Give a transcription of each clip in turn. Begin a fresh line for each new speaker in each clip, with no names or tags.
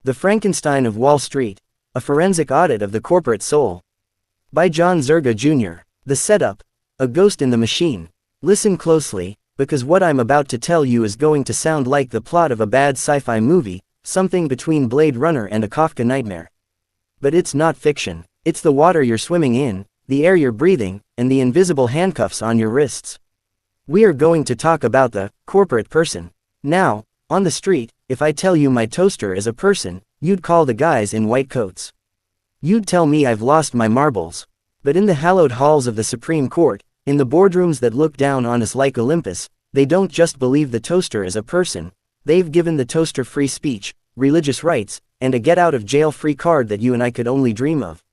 The Frankenstein of Wall Street, a forensic audit of the corporate soul. By John Zerga Jr. The setup, a ghost in the machine. Listen closely, because what I'm about to tell you is going to sound like the plot of a bad sci-fi movie, something between Blade Runner and a Kafka nightmare. But it's not fiction. It's the water you're swimming in, the air you're breathing, and the invisible handcuffs on your wrists. We are going to talk about the corporate person. Now, on the street, if I tell you my toaster is a person, you'd call the guys in white coats. You'd tell me I've lost my marbles. But in the hallowed halls of the Supreme Court, in the boardrooms that look down on us like Olympus, they don't just believe the toaster is a person, they've given the toaster free speech, religious rights, and a get-out-of-jail-free card that you and I could only dream of.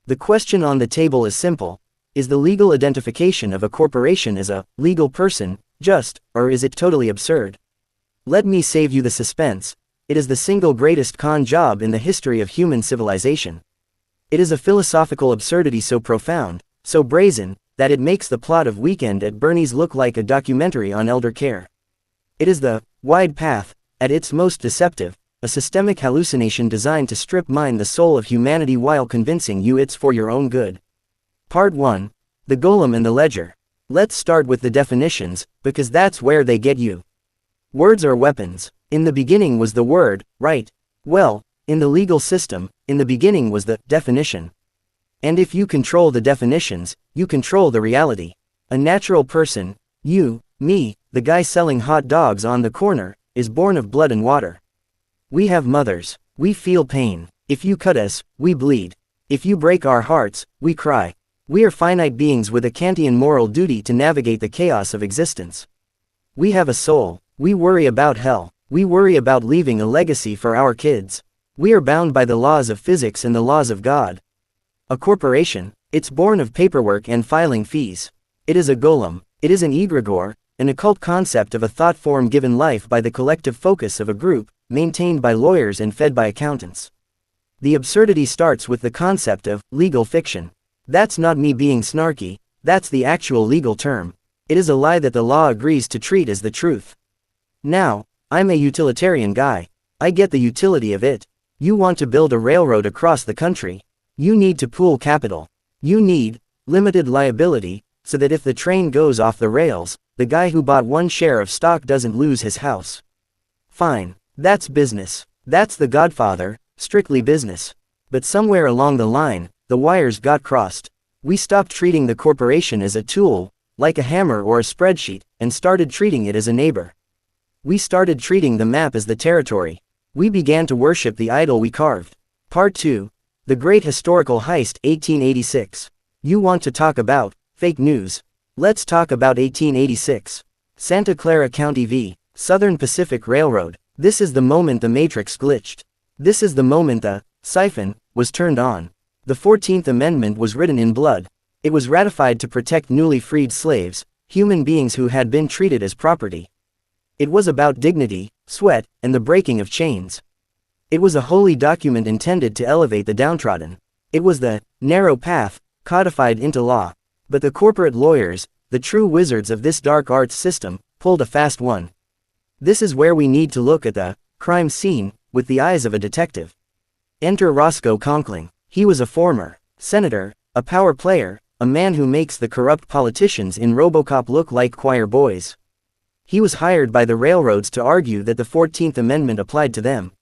The question on the table is simple: is the legal identification of a corporation as a legal person just, or is it totally absurd? Let me save you the suspense. It is the single greatest con job in the history of human civilization. It is a philosophical absurdity so profound, so brazen, that it makes the plot of Weekend at Bernie's look like a documentary on elder care. It is the wide path, at its most deceptive, a systemic hallucination designed to strip mine the soul of humanity while convincing you it's for your own good. Part 1. The Golem and the Ledger. Let's start with the definitions, because that's where they get you. Words are weapons. In the beginning was the word, right? Well, in the legal system, in the beginning was the definition. And if you control the definitions, you control the reality. A natural person, you, me, the guy selling hot dogs on the corner, is born of blood and water. We have mothers. We feel pain. If you cut us, we bleed. If you break our hearts, we cry. We are finite beings with a Kantian moral duty to navigate the chaos of existence. We have a soul. We worry about hell. We worry about leaving a legacy for our kids. We are bound by the laws of physics and the laws of God. A corporation, it's born of paperwork and filing fees. It is a golem. It is an egregore, an occult concept of a thought form given life by the collective focus of a group, maintained by lawyers and fed by accountants. The absurdity starts with the concept of legal fiction. That's not me being snarky, that's the actual legal term. It is a lie that the law agrees to treat as the truth. Now, I'm a utilitarian guy. I get the utility of it. You want to build a railroad across the country. You need to pool capital. You need limited liability, so that if the train goes off the rails, the guy who bought one share of stock doesn't lose his house. Fine. That's business. That's the Godfather, strictly business. But somewhere along the line, the wires got crossed. We stopped treating the corporation as a tool, like a hammer or a spreadsheet, and started treating it as a neighbor. We started treating the map as the territory. We began to worship the idol we carved. Part 2. The Great Historical Heist, 1886. You want to talk about fake news? Let's talk about 1886. Santa Clara County v. Southern Pacific Railroad. This is the moment the Matrix glitched. This is the moment the siphon was turned on. The 14th Amendment was written in blood. It was ratified to protect newly freed slaves, human beings who had been treated as property. It was about dignity, sweat, and the breaking of chains. It was a holy document intended to elevate the downtrodden. It was the narrow path, codified into law. But the corporate lawyers, the true wizards of this dark arts system, pulled a fast one. This is where we need to look at the crime scene with the eyes of a detective. Enter Roscoe Conkling. He was a former senator, a power player, a man who makes the corrupt politicians in RoboCop look like choir boys. He was hired by the railroads to argue that the 14th Amendment applied to them.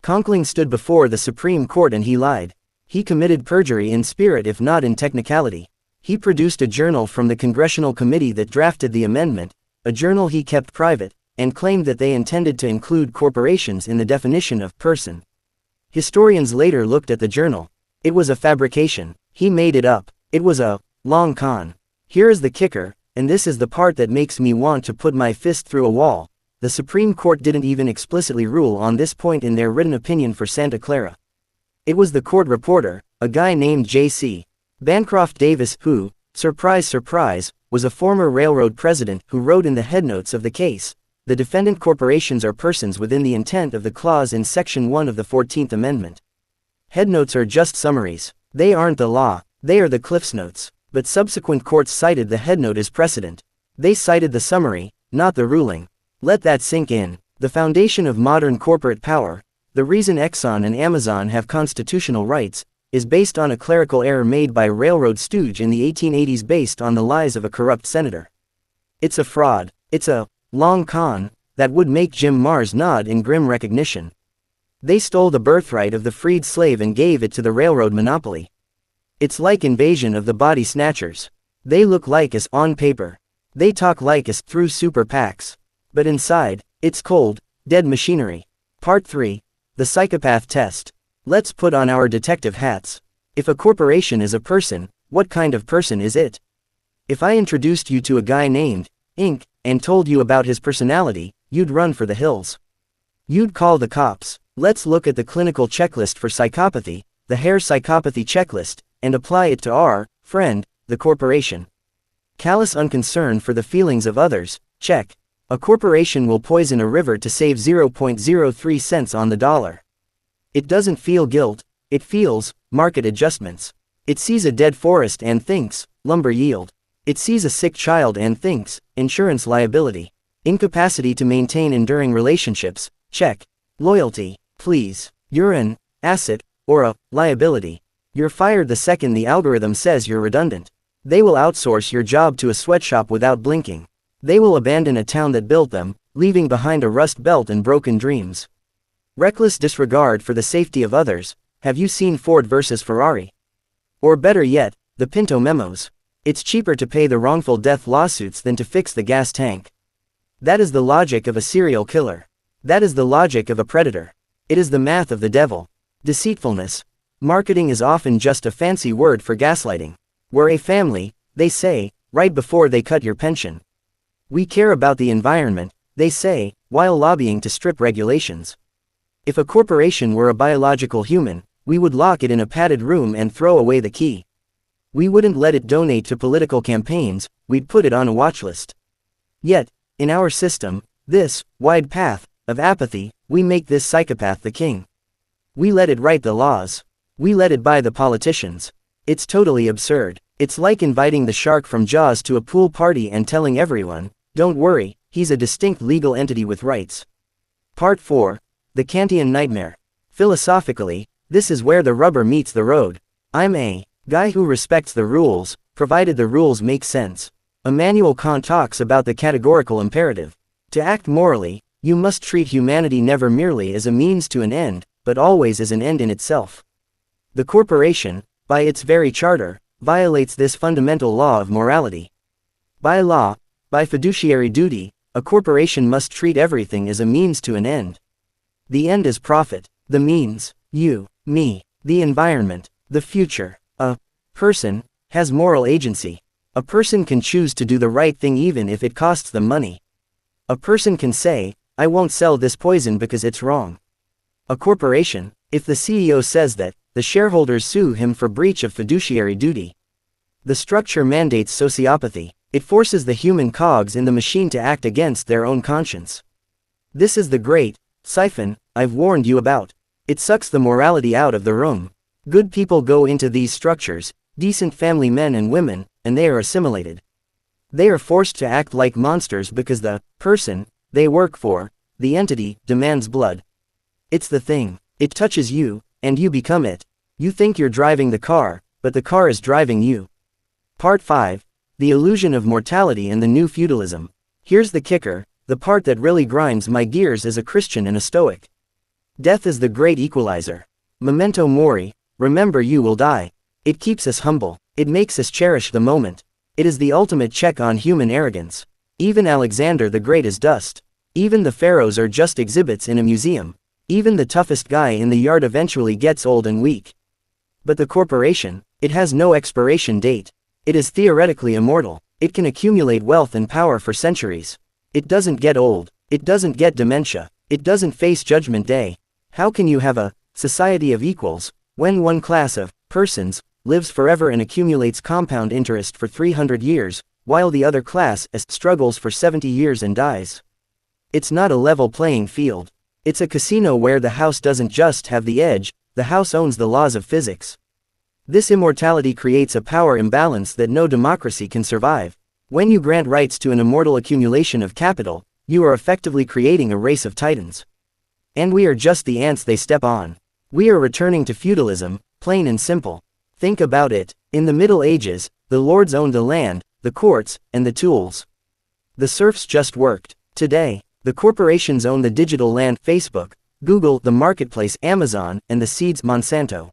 Conkling stood before the Supreme Court and he lied. He committed perjury in spirit if not in technicality. He produced a journal from the congressional committee that drafted the amendment, a journal he kept private, and claimed that they intended to include corporations in the definition of person. Historians later looked at the journal. It was a fabrication. He made it up. It was a long con. Here is the kicker, and this is the part that makes me want to put my fist through a wall. The Supreme Court didn't even explicitly rule on this point in their written opinion for Santa Clara. It was the court reporter, a guy named J.C. Bancroft Davis who, surprise surprise, was a former railroad president who wrote in the headnotes of the case, the defendant corporations are persons within the intent of the clause in Section 1 of the 14th Amendment. Headnotes are just summaries. They aren't the law, they are the Cliffs Notes. But subsequent courts cited the headnote as precedent. They cited the summary, not the ruling. Let that sink in. The foundation of modern corporate power, The reason Exxon and Amazon have constitutional rights is based on a clerical error made by railroad stooge in the 1880s based on the lies of a corrupt senator. It's a fraud. It's a long con that would make Jim Mars nod in grim recognition. They stole the birthright of the freed slave and gave it to the railroad monopoly. It's like invasion of the body snatchers. They look like us on paper. They talk like us through super PACs. But inside, it's cold, dead machinery. Part 3. The Psychopath Test. Let's put on our detective hats. If a corporation is a person, what kind of person is it? If I introduced you to a guy named Inc. and told you about his personality, you'd run for the hills. You'd call the cops. Let's look at the clinical checklist for psychopathy, the Hare psychopathy checklist, and apply it to our friend, the corporation. Callous unconcern for the feelings of others, check. A corporation will poison a river to save 0.03 cents on the dollar. It doesn't feel guilt, it feels market adjustments. It sees a dead forest and thinks lumber yield. It sees a sick child and thinks insurance liability. Incapacity to maintain enduring relationships, check. Loyalty, please. You're an asset or a liability. You're fired the second the algorithm says you're redundant. They will outsource your job to a sweatshop without blinking. They will abandon a town that built them, leaving behind a rust belt and broken dreams. Reckless disregard for the safety of others. Have you seen Ford versus Ferrari? Or better yet, the Pinto memos. It's cheaper to pay the wrongful death lawsuits than to fix the gas tank. That is the logic of a serial killer. That is the logic of a predator. It is the math of the devil. Deceitfulness. Marketing is often just a fancy word for gaslighting. We're a family, they say, right before they cut your pension. We care about the environment, they say, while lobbying to strip regulations. If a corporation were a biological human, we would lock it in a padded room and throw away the key. We wouldn't let it donate to political campaigns, we'd put it on a watch list. Yet, in our system, this wide path of apathy, we make this psychopath the king. We let it write the laws. We let it buy the politicians. It's totally absurd. It's like inviting the shark from Jaws to a pool party and telling everyone, don't worry, he's a distinct legal entity with rights. Part 4. The Kantian Nightmare. Philosophically, this is where the rubber meets the road. I'm a guy who respects the rules, provided the rules make sense. Immanuel Kant talks about the categorical imperative. To act morally, you must treat humanity never merely as a means to an end, but always as an end in itself. The corporation, by its very charter, violates this fundamental law of morality. By law, by fiduciary duty, a corporation must treat everything as a means to an end. The end is profit, the means, you, me, the environment, the future. A person has moral agency. A person can choose to do the right thing even if it costs them money. A person can say, I won't sell this poison because it's wrong. A corporation, if the CEO says that, the shareholders sue him for breach of fiduciary duty. The structure mandates sociopathy. It forces the human cogs in the machine to act against their own conscience. This is the great siphon I've warned you about. It sucks the morality out of the room. Good people go into these structures, decent family men and women, and they are assimilated. They are forced to act like monsters because the person they work for, the entity, demands blood. It's the thing. It touches you, and you become it. You think you're driving the car, but the car is driving you. Part 5. The Illusion of Mortality and the New Feudalism. Here's the kicker, the part that really grinds my gears as a Christian and a Stoic. Death is the great equalizer. Memento mori, remember you will die. It keeps us humble. It makes us cherish the moment. It is the ultimate check on human arrogance. Even Alexander the Great is dust. Even the pharaohs are just exhibits in a museum. Even the toughest guy in the yard eventually gets old and weak. But the corporation, it has no expiration date. It is theoretically immortal. It can accumulate wealth and power for centuries. It doesn't get old. It doesn't get dementia. It doesn't face judgment day. How can you have a society of equals when one class of persons lives forever and accumulates compound interest for 300 years, while the other class struggles for 70 years and dies? It's not a level playing field. It's a casino where the house doesn't just have the edge, the house owns the laws of physics. This immortality creates a power imbalance that no democracy can survive. When you grant rights to an immortal accumulation of capital, you are effectively creating a race of titans. And we are just the ants they step on. We are returning to feudalism, plain and simple. Think about it. In the Middle Ages, the lords owned the land, the courts, and the tools. The serfs just worked. Today, the corporations own the digital land, Facebook, Google, the marketplace, Amazon, and the seeds, Monsanto.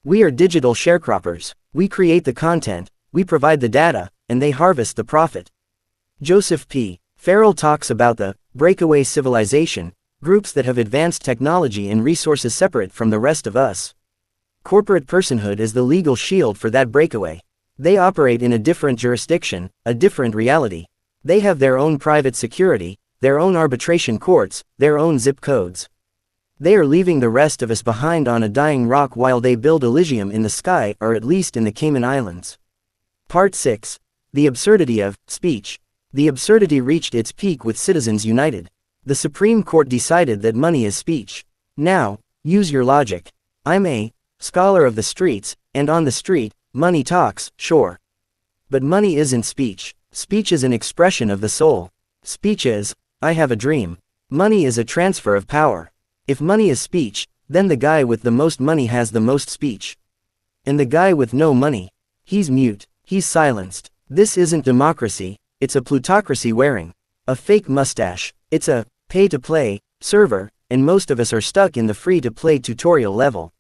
We are digital sharecroppers. We create the content, we provide the data, and they harvest the profit. Joseph P. Farrell talks about the breakaway civilization, groups that have advanced technology and resources separate from the rest of us. Corporate personhood is the legal shield for that breakaway. They operate in a different jurisdiction, a different reality. They have their own private security, their own arbitration courts, their own zip codes. They are leaving the rest of us behind on a dying rock while they build Elysium in the sky, or at least in the Cayman Islands. Part 6. The absurdity of speech. The absurdity reached its peak with Citizens United. The Supreme Court decided that money is speech. Now, use your logic. I'm a scholar of the streets, and on the street, money talks, sure. But money isn't speech. Speech is an expression of the soul. Speech is, I have a dream. Money is a transfer of power. If money is speech, then the guy with the most money has the most speech. And the guy with no money, he's mute, he's silenced. This isn't democracy, it's a plutocracy wearing a fake mustache. It's a pay-to-play server, and most of us are stuck in the free-to-play tutorial level.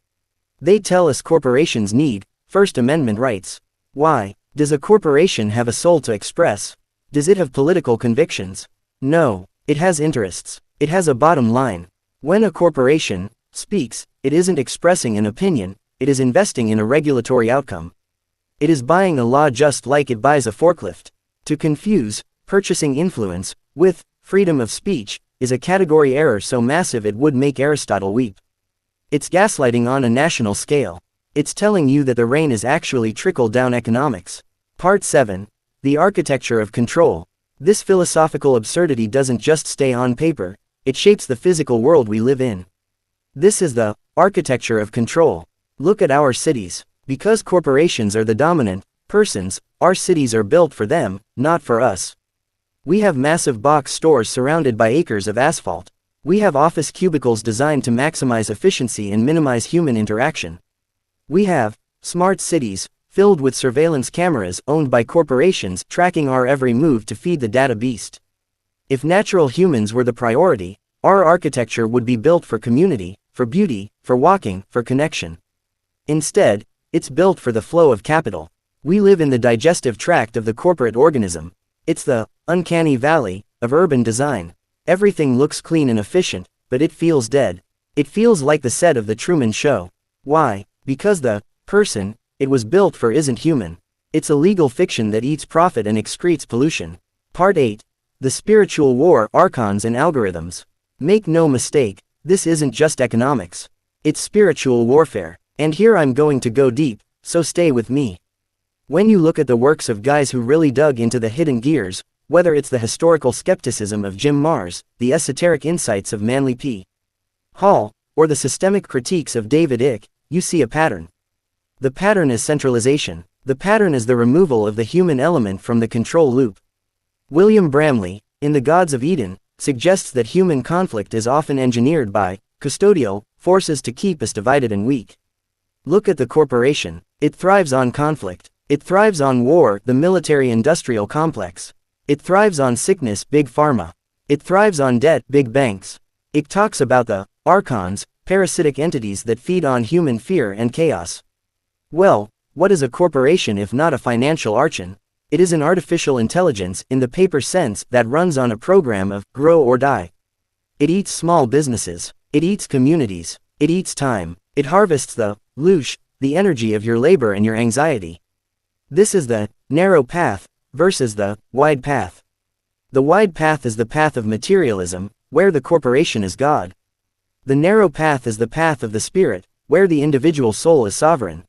They tell us corporations need First Amendment rights. Why? Does a corporation have a soul to express? Does it have political convictions? No. It has interests. It has a bottom line. When a corporation speaks, it isn't expressing an opinion, it is investing in a regulatory outcome. It is buying a law just like it buys a forklift. To confuse purchasing influence with freedom of speech is a category error so massive it would make Aristotle weep. It's gaslighting on a national scale. It's telling you that the rain is actually trickle-down economics. Part 7. The architecture of control. This philosophical absurdity doesn't just stay on paper, it shapes the physical world we live in. This is the architecture of control. Look at our cities. Because corporations are the dominant persons, our cities are built for them, not for us. We have massive box stores surrounded by acres of asphalt. We have office cubicles designed to maximize efficiency and minimize human interaction. We have smart cities, filled with surveillance cameras owned by corporations tracking our every move to feed the data beast. If natural humans were the priority, our architecture would be built for community, for beauty, for walking, for connection. Instead, it's built for the flow of capital. We live in the digestive tract of the corporate organism. It's the uncanny valley of urban design. Everything looks clean and efficient, but it feels dead. It feels like the set of the Truman Show. Why? Because the person it was built for isn't human. It's a legal fiction that eats profit and excretes pollution. Part 8. The spiritual war, archons and algorithms. Make no mistake, this isn't just economics. It's spiritual warfare. And here I'm going to go deep, so stay with me. When you look at the works of guys who really dug into the hidden gears, whether it's the historical skepticism of Jim Marrs, the esoteric insights of Manly P. Hall, or the systemic critiques of David Icke, you see a pattern. The pattern is centralization. The pattern is the removal of the human element from the control loop. William Bramley, in The Gods of Eden, suggests that human conflict is often engineered by custodial forces to keep us divided and weak. Look at the corporation. It thrives on conflict. It thrives on war, the military-industrial complex. It thrives on sickness, big pharma. It thrives on debt, big banks. It talks about the archons, parasitic entities that feed on human fear and chaos. Well, what is a corporation if not a financial archon? It is an artificial intelligence, in the paper sense, that runs on a program of grow or die. It eats small businesses. It eats communities. It eats time. It harvests the loosh, the energy of your labor and your anxiety. This is the narrow path versus the wide path. The wide path is the path of materialism, where the corporation is God. The narrow path is the path of the spirit, where the individual soul is sovereign.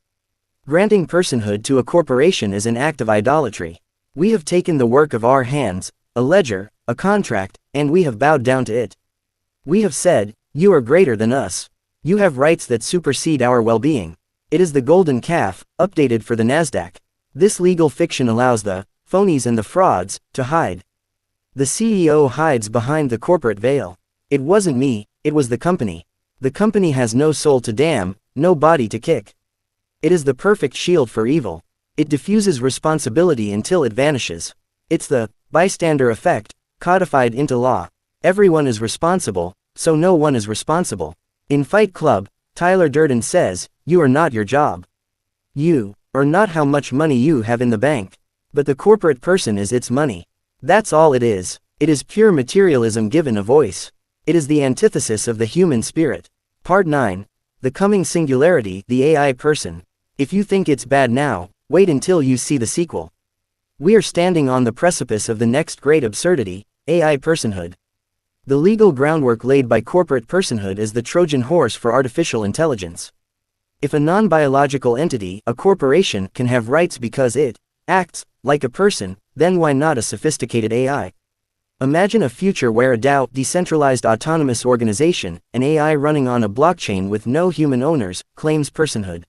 Granting personhood to a corporation is an act of idolatry. We have taken the work of our hands, a ledger, a contract, and we have bowed down to it. We have said, you are greater than us. You have rights that supersede our well-being. It is the golden calf, updated for the Nasdaq. This legal fiction allows the phonies and the frauds to hide. The CEO hides behind the corporate veil. It wasn't me, It was the company. The company has no soul to damn, no body to kick. It is the perfect shield for evil. It diffuses responsibility until it vanishes. It's the bystander effect, codified into law. Everyone is responsible, so no one is responsible. In Fight Club, Tyler Durden says, "You are not your job. You are not how much money you have in the bank. But the corporate person is its money." That's all it is. It is pure materialism given a voice. It is the antithesis of the human spirit. Part 9. The Coming Singularity, the AI Person. If you think it's bad now, wait until you see the sequel. We are standing on the precipice of the next great absurdity, AI personhood. The legal groundwork laid by corporate personhood is the Trojan horse for artificial intelligence. If a non-biological entity, a corporation, can have rights because it acts like a person, then why not a sophisticated AI? Imagine a future where a DAO, decentralized autonomous organization, an AI running on a blockchain with no human owners, claims personhood.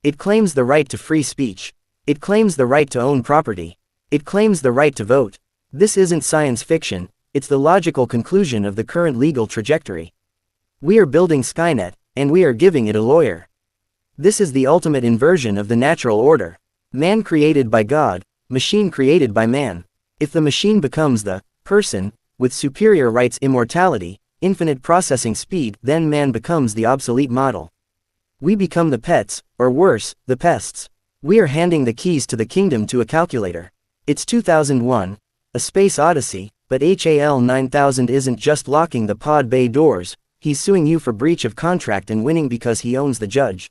It claims the right to free speech. It claims the right to own property. It claims the right to vote. This isn't science fiction, it's the logical conclusion of the current legal trajectory. We are building Skynet, and we are giving it a lawyer. This is the ultimate inversion of the natural order. Man created by God, machine created by man. If the machine becomes the person, with superior rights, immortality, infinite processing speed, then man becomes the obsolete model. We become the pets, or worse, the pests. We are handing the keys to the kingdom to a calculator. It's 2001, A Space Odyssey, but HAL 9000 isn't just locking the pod bay doors, he's suing you for breach of contract and winning because he owns the judge.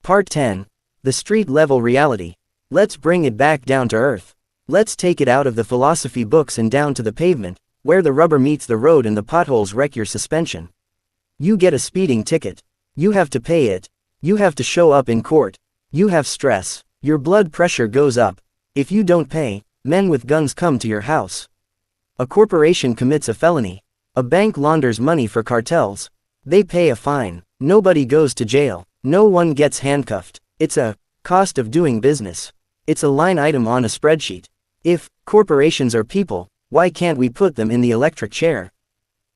Part 10. The street-level reality. Let's bring it back down to earth. Let's take it out of the philosophy books and down to the pavement, where the rubber meets the road and the potholes wreck your suspension. You get a speeding ticket. You have to pay it. You have to show up in court. You have stress. Your blood pressure goes up. If you don't pay, men with guns come to your house. A corporation commits a felony. A bank launders money for cartels. They pay a fine. Nobody goes to jail. No one gets handcuffed. It's a cost of doing business. It's a line item on a spreadsheet. If corporations are people, why can't we put them in the electric chair?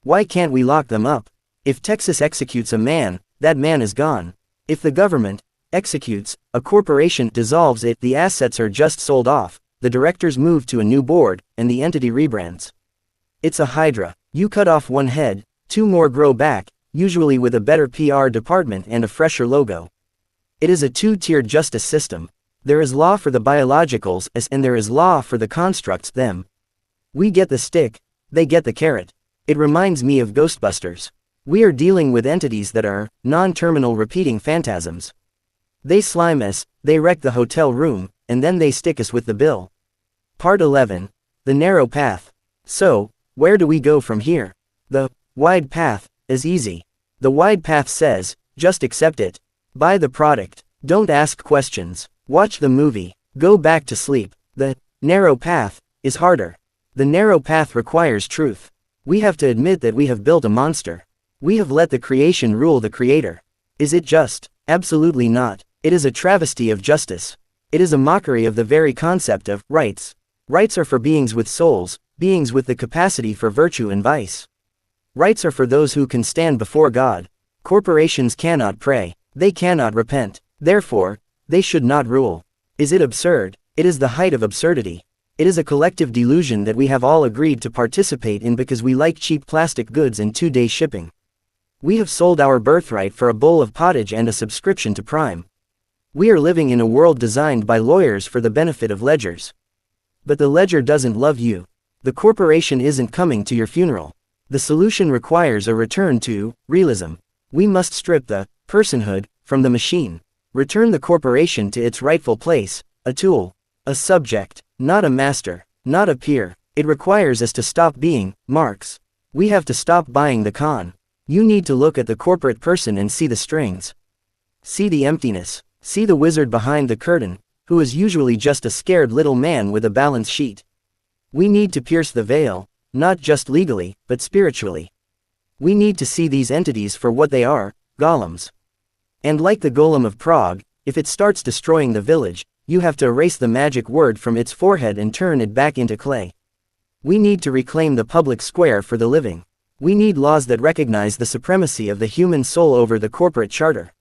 Why can't we lock them up? If Texas executes a man, that man is gone. If the government executes a corporation, dissolves it, the assets are just sold off, the directors move to a new board, and the entity rebrands. It's a hydra. You cut off one head, two more grow back, usually with a better PR department and a fresher logo. It is a two-tiered justice system. There is law for the biologicals, and there is law for the constructs, them. We get the stick, they get the carrot. It reminds me of Ghostbusters. We are dealing with entities that are non-terminal repeating phantasms. They slime us, they wreck the hotel room, and then they stick us with the bill. Part 11. The narrow path. So, where do we go from here? The wide path is easy. The wide path says, just accept it. Buy the product. Don't ask questions. Watch the movie. Go back to sleep. The narrow path is harder. The narrow path requires truth. We have to admit that we have built a monster. We have let the creation rule the creator. Is it just? Absolutely not. It is a travesty of justice. It is a mockery of the very concept of rights. Rights are for beings with souls, beings with the capacity for virtue and vice. Rights are for those who can stand before God. Corporations cannot pray. They cannot repent. Therefore, they should not rule. Is it absurd? It is the height of absurdity. It is a collective delusion that we have all agreed to participate in because we like cheap plastic goods and 2-day shipping. We have sold our birthright for a bowl of pottage and a subscription to Prime. We are living in a world designed by lawyers for the benefit of ledgers. But the ledger doesn't love you. The corporation isn't coming to your funeral. The solution requires a return to realism. We must strip the personhood from the machine. Return the corporation to its rightful place, a tool, a subject, not a master, not a peer. It requires us to stop being Marx. We have to stop buying the con. You need to look at the corporate person and see the strings. See the emptiness. See the wizard behind the curtain, who is usually just a scared little man with a balance sheet. We need to pierce the veil, not just legally, but spiritually. We need to see these entities for what they are, golems. And like the golem of Prague, if it starts destroying the village, you have to erase the magic word from its forehead and turn it back into clay. We need to reclaim the public square for the living. We need laws that recognize the supremacy of the human soul over the corporate charter.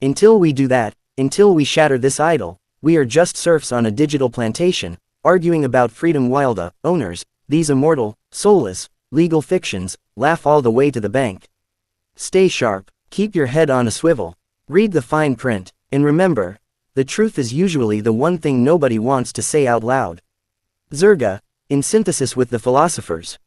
Until we do that, until we shatter this idol, we are just serfs on a digital plantation, arguing about freedom while the owners, these immortal, soulless, legal fictions, laugh all the way to the bank. Stay sharp, keep your head on a swivel, read the fine print, and remember, the truth is usually the one thing nobody wants to say out loud. Zerga, in synthesis with the philosophers.